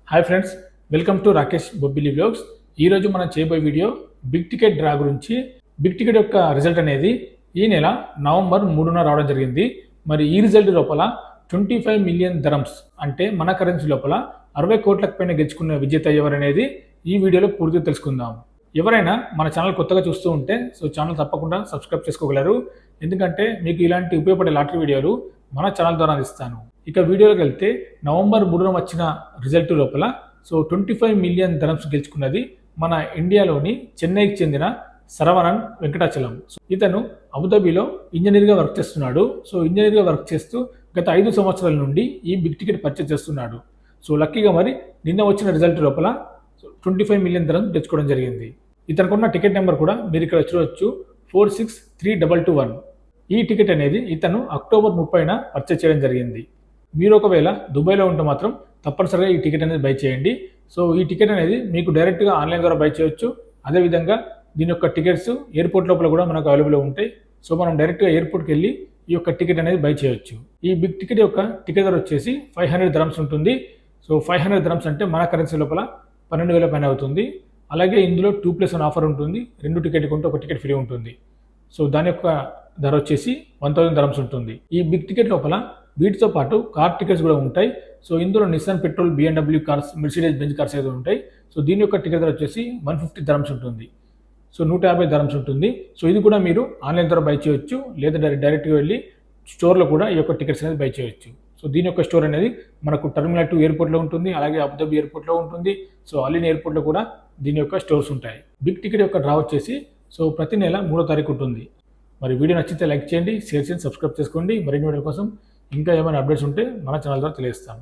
Hi friends, welcome to Rakesh Bobbili vlogs. ఈరోజు మనం చేయబోయే వీడియో బిగ్ టికెట్ డ్రా గురించి. బిగ్ టికెట్ యొక్క రిజల్ట్ అనేది ఈ నెల నవంబర్ 3న రావడం జరిగింది. మరి ఈ రిజల్ట్ లోపల 25 మిలియన్ ధరమ్స్ అంటే మన కరెన్సీ లోపల 60 కోట్లకు పైన గెలుచుకున్న విజేత ఎవరనేది ఈ వీడియోలో పూర్తిగా తెలుసుకుందాం. ఎవరైనా మన ఛానల్ కొత్తగా చూస్తూ ఉంటే ఛానల్ తప్పకుండా సబ్స్క్రైబ్ చేసుకోగలరు. ఎందుకంటే మీకు ఇలాంటి ఉపయోగపడే లాటరీ వీడియోలు మన ఛానల్ ద్వారా అందిస్తాను. ఇక వీడియోలోకి వెళ్తే నవంబర్ 3న వచ్చిన రిజల్ట్ లోపల 25 మిలియన్ ధరమ్స్ గెలుచుకున్నది మన ఇండియాలోని చెన్నైకి చెందిన శరవణన్ వెంకటాచలం. ఇతను అబుదాబిలో ఇంజనీర్గా వర్క్ చేస్తున్నాడు. ఇంజనీర్గా వర్క్ చేస్తూ గత 5 సంవత్సరాల నుండి ఈ బిగ్ టికెట్ పర్చేజ్ చేస్తున్నాడు. లక్కీగా మరి నిన్న వచ్చిన రిజల్ట్ లోపల 25 మిలియన్ ధరమ్స్ తెచ్చుకోవడం జరిగింది. ఇతనుకున్న టికెట్ నెంబర్ కూడా మీరు ఇక్కడ చూడవచ్చు, 463221. ఈ టికెట్ అనేది ఇతను అక్టోబర్ 30న పర్చేజ్ చేయడం జరిగింది. మీరు ఒకవేళ దుబాయ్లో ఉంటే మాత్రం తప్పనిసరిగా ఈ టికెట్ అనేది బై చేయండి. ఈ టికెట్ అనేది మీకు డైరెక్ట్గా ఆన్లైన్ ద్వారా బై చేయొచ్చు. అదేవిధంగా దీని యొక్క టికెట్స్ ఎయిర్పోర్ట్ లోపల కూడా మనకు అవైలబుల్ ఉంటాయి. మనం డైరెక్ట్గా ఎయిర్పోర్ట్కి వెళ్ళి ఈ యొక్క టికెట్ అనేది బై చేయొచ్చు. ఈ బిగ్ టికెట్ యొక్క టికెట్ ధర వచ్చేసి 500 ధరమ్స్ ఉంటుంది. 500 ధరమ్స్ అంటే మన కరెన్సీ లోపల 12,000 పైన అవుతుంది. అలాగే ఇందులో 2+1 ఆఫర్ ఉంటుంది. 2 టికెట్ కొంటే 1 టికెట్ ఫ్రీ ఉంటుంది. దాని యొక్క ధర వచ్చేసి 1000 ధరమ్స్ ఉంటుంది. ఈ బిగ్ టికెట్ లోపల వీటితో పాటు కార్ టికెట్స్ కూడా ఉంటాయి. ఇందులో Nissan petrol, BMW cars, Mercedes Benz cars అయితే ఉంటాయి. దీని యొక్క టికెట్ ధర వచ్చేసి 150 ధరమ్స్ ఉంటుంది. 150 ధరమ్స్ ఉంటుంది. ఇది కూడా మీరు ఆన్లైన్ ద్వారా బై చేయొచ్చు, లేదా డైరెక్ట్గా వెళ్ళి స్టోర్లో కూడా ఈ యొక్క టికెట్స్ అనేది బై చేయొచ్చు. దీని యొక్క స్టోర్ అనేది మనకు టర్మినల్ 2 ఎయిర్పోర్ట్లో ఉంటుంది, అలాగే అబుదాబి ఎయిర్పోర్ట్లో ఉంటుంది. అలీన్ ఎయిర్పోర్ట్లో కూడా దీని యొక్క స్టోర్స్ ఉంటాయి. బిగ్ టికెట్ యొక్క డ్రా వచ్చేసి ప్రతి నెల 3వ తారీఖు ఉంటుంది. మరి వీడియో నచ్చితే లైక్ చేయండి, షేర్ చేయండి, సబ్స్క్రైబ్ చేసుకోండి. మరిన్ని వీడియోల కోసం ఇంకా ఏమైనా అప్డేట్స్ ఉంటే మన ఛానల్ ద్వారా తెలియజేస్తాను.